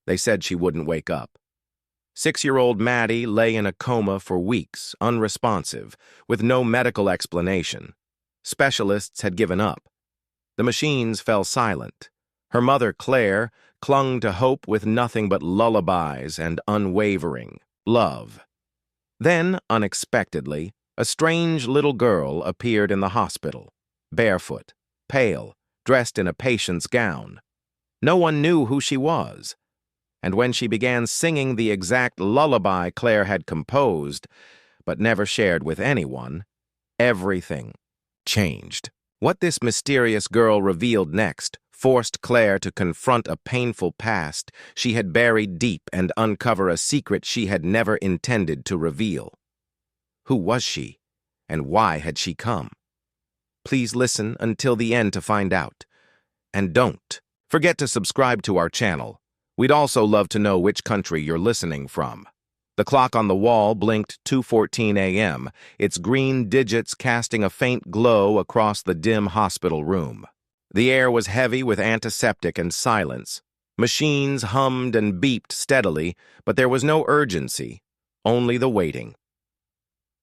They said she wouldn't wake up. 6-year-old Maddie lay in a coma for weeks, unresponsive, with no medical explanation. Specialists had given up. The machines fell silent. Her mother, Clare, clung to hope with nothing but lullabies and unwavering love. Then, unexpectedly, a strange little girl appeared in the hospital, barefoot, pale, dressed in a patient's gown. No one knew who she was. And when she began singing the exact lullaby Clare had composed, but never shared with anyone, everything changed. What this mysterious girl revealed next forced Clare to confront a painful past she had buried deep and uncover a secret she had never intended to reveal. Who was she, and why had she come? Please listen until the end to find out. And don't forget to subscribe to our channel. We'd also love to know which country you're listening from. The clock on the wall blinked 2:14 a.m., its green digits casting a faint glow across the dim hospital room. The air was heavy with antiseptic and silence. Machines hummed and beeped steadily, but there was no urgency, only the waiting.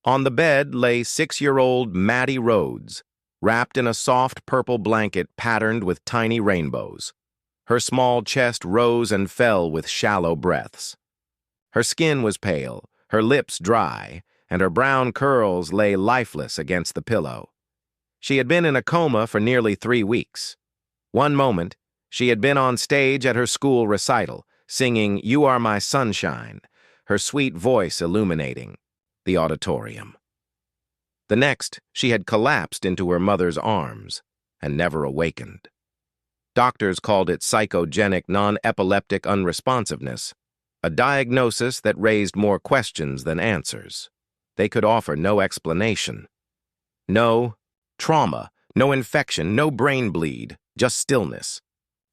On the bed lay 6-year-old Maddie Rhodes, wrapped in a soft purple blanket patterned with tiny rainbows. Her small chest rose and fell with shallow breaths. Her skin was pale, her lips dry, and her brown curls lay lifeless against the pillow. She had been in a coma for nearly 3 weeks. One moment, she had been on stage at her school recital, singing "You Are My Sunshine," her sweet voice illuminating the auditorium. The next, she had collapsed into her mother's arms and never awakened. Doctors called it psychogenic non-epileptic unresponsiveness, a diagnosis that raised more questions than answers. They could offer no explanation. No trauma, no infection, no brain bleed, just stillness.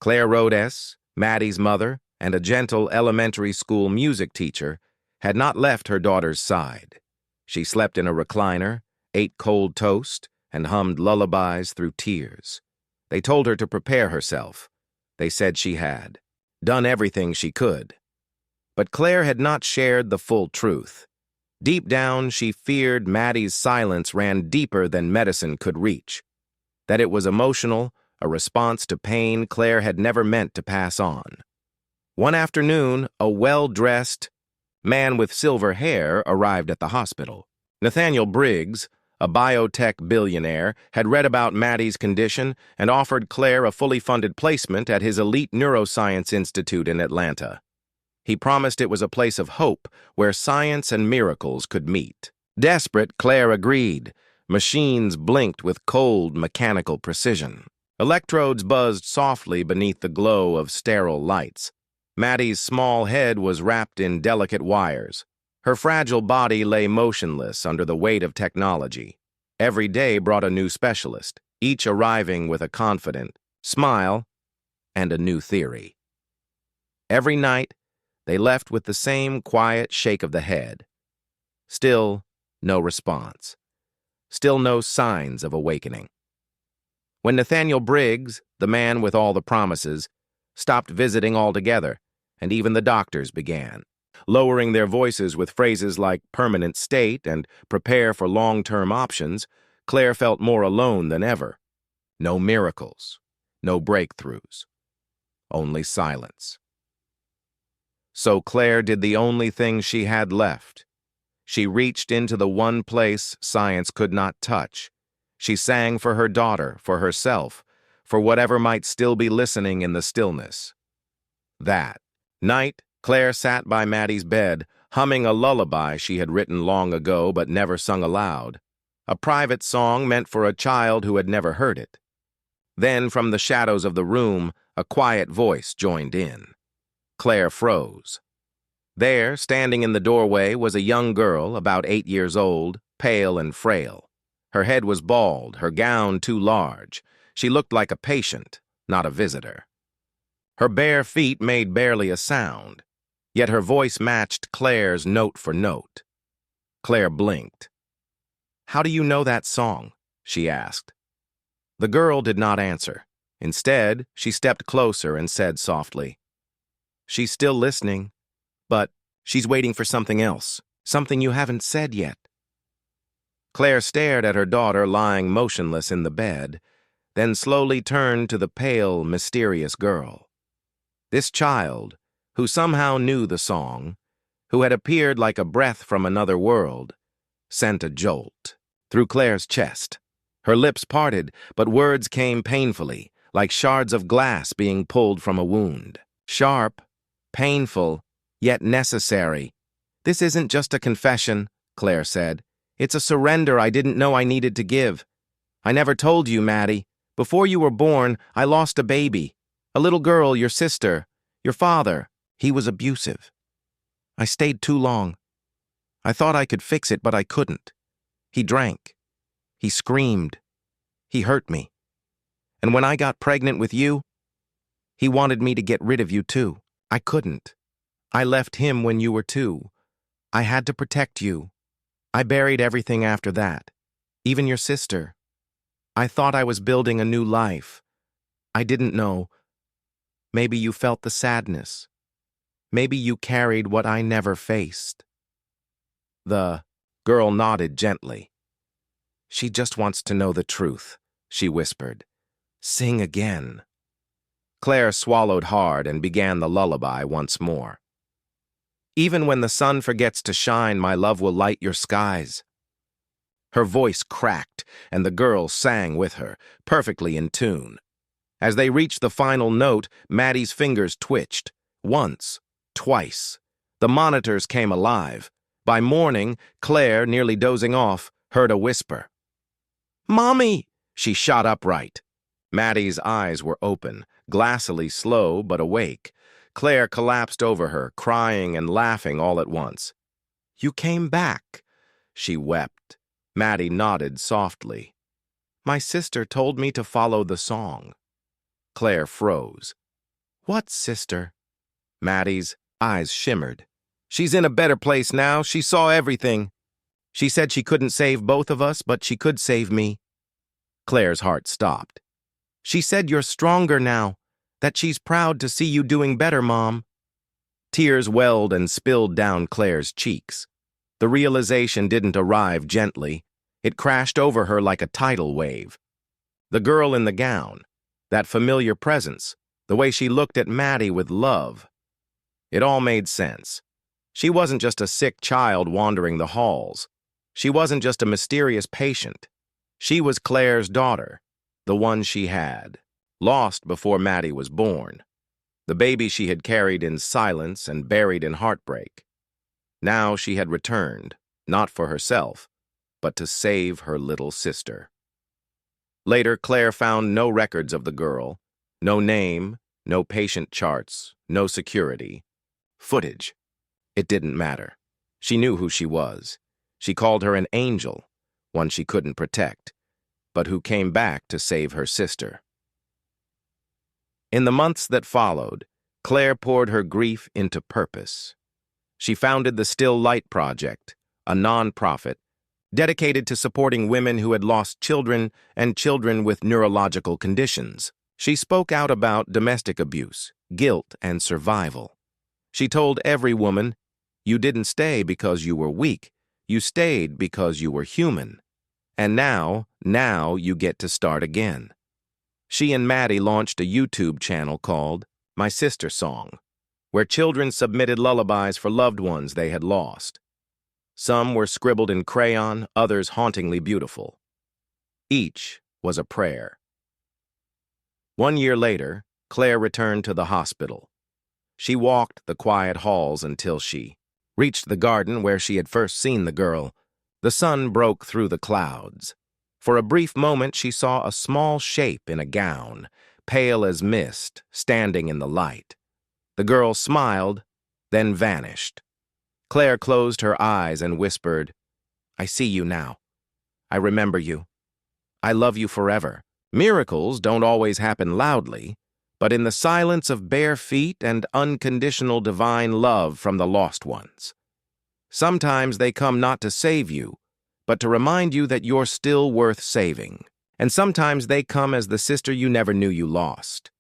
Clare Rhodes, Maddie's mother, and a gentle elementary school music teacher had not left her daughter's side. She slept in a recliner, ate cold toast, and hummed lullabies through tears. They told her to prepare herself. They said she had done everything she could. But Clare had not shared the full truth. Deep down, she feared Maddie's silence ran deeper than medicine could reach. That it was emotional, a response to pain Clare had never meant to pass on. One afternoon, a well-dressed man with silver hair arrived at the hospital. Nathaniel Briggs, a biotech billionaire, had read about Maddie's condition and offered Clare a fully funded placement at his elite neuroscience institute in Atlanta. He promised it was a place of hope where science and miracles could meet. Desperate, Clare agreed. Machines blinked with cold, mechanical precision. Electrodes buzzed softly beneath the glow of sterile lights. Maddie's small head was wrapped in delicate wires. Her fragile body lay motionless under the weight of technology. Every day brought a new specialist, each arriving with a confident smile and a new theory. Every night, they left with the same quiet shake of the head. Still no response. Still no signs of awakening. When Nathaniel Briggs, the man with all the promises, stopped visiting altogether, and even the doctors began lowering their voices with phrases like permanent state and prepare for long-term options, Clare felt more alone than ever. No miracles, no breakthroughs, only silence. So Clare did the only thing she had left. She reached into the one place science could not touch. She sang for her daughter, for herself, for whatever might still be listening in the stillness. That night, Clare sat by Maddie's bed, humming a lullaby she had written long ago but never sung aloud, a private song meant for a child who had never heard it. Then, from the shadows of the room, a quiet voice joined in. Clare froze. There, standing in the doorway, was a young girl, about 8 years old, pale and frail. Her head was bald, her gown too large. She looked like a patient, not a visitor. Her bare feet made barely a sound, yet her voice matched Clare's note for note. Clare blinked. "How do you know that song?" she asked. The girl did not answer. Instead, she stepped closer and said softly, She's still listening, but she's waiting for something else, something you haven't said yet. Claire stared at her daughter lying motionless in the bed, then slowly turned to the pale, mysterious girl. This child, who somehow knew the song, who had appeared like a breath from another world, sent a jolt through Claire's chest. Her lips parted, but words came painfully, like shards of glass being pulled from a wound. Sharp, painful, yet necessary. "This isn't just a confession," Claire said. "It's a surrender I didn't know I needed to give. I never told you, Maddie. Before you were born, I lost a baby. A little girl, your sister. Your father, he was abusive. I stayed too long. I thought I could fix it, but I couldn't. He drank. He screamed. He hurt me. And when I got pregnant with you, he wanted me to get rid of you too. I couldn't. I left him when you were 2. I had to protect you. I buried everything after that, even your sister. I thought I was building a new life. I didn't know. Maybe you felt the sadness. Maybe you carried what I never faced." The girl nodded gently. "She just wants to know the truth," she whispered. "Sing again." Claire swallowed hard and began the lullaby once more. "Even when the sun forgets to shine, my love will light your skies." Her voice cracked, and the girl sang with her, perfectly in tune. As they reached the final note, Maddie's fingers twitched. Once, twice. The monitors came alive. By morning, Claire, nearly dozing off, heard a whisper. "Mommy!" She shot upright. Maddie's eyes were open, glassily slow but awake. Claire collapsed over her, crying and laughing all at once. "You came back," she wept. Maddie nodded softly. "My sister told me to follow the song." Claire froze. "What sister?" Maddie's eyes shimmered. "She's in a better place now. She saw everything. She said she couldn't save both of us, but she could save me." Claire's heart stopped. "She said you're stronger now, that she's proud to see you doing better, Mom." Tears welled and spilled down Claire's cheeks. The realization didn't arrive gently. It crashed over her like a tidal wave. The girl in the gown, that familiar presence, the way she looked at Maddie with love. It all made sense. She wasn't just a sick child wandering the halls. She wasn't just a mysterious patient. She was Claire's daughter, the one she had, lost before Maddie was born. The baby she had carried in silence and buried in heartbreak. Now she had returned, not for herself, but to save her little sister. Later, Claire found no records of the girl, no name, no patient charts, no security. Footage. It didn't matter. She knew who she was. She called her an angel, one she couldn't protect, but who came back to save her sister. In the months that followed, Claire poured her grief into purpose. She founded the Still Light Project, a non-profit dedicated to supporting women who had lost children and children with neurological conditions. She spoke out about domestic abuse, guilt, and survival. She told every woman, "You didn't stay because you were weak. You stayed because you were human. And now you get to start again." She and Maddie launched a YouTube channel called My Sister Song, where children submitted lullabies for loved ones they had lost. Some were scribbled in crayon, others hauntingly beautiful. Each was a prayer. 1 year later, Claire returned to the hospital. She walked the quiet halls until she reached the garden where she had first seen the girl. The sun broke through the clouds. For a brief moment, she saw a small shape in a gown, pale as mist, standing in the light. The girl smiled, then vanished. Claire closed her eyes and whispered, "I see you now. I remember you. I love you forever." Miracles don't always happen loudly, but in the silence of bare feet and unconditional divine love from the lost ones. Sometimes they come not to save you, but to remind you that you're still worth saving. And sometimes they come as the sister you never knew you lost.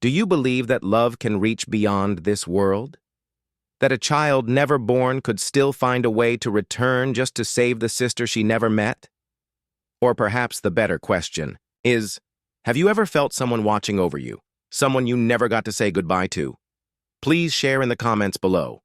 Do you believe that love can reach beyond this world? That a child never born could still find a way to return just to save the sister she never met? Or perhaps the better question is, have you ever felt someone watching over you, someone you never got to say goodbye to? Please share in the comments below.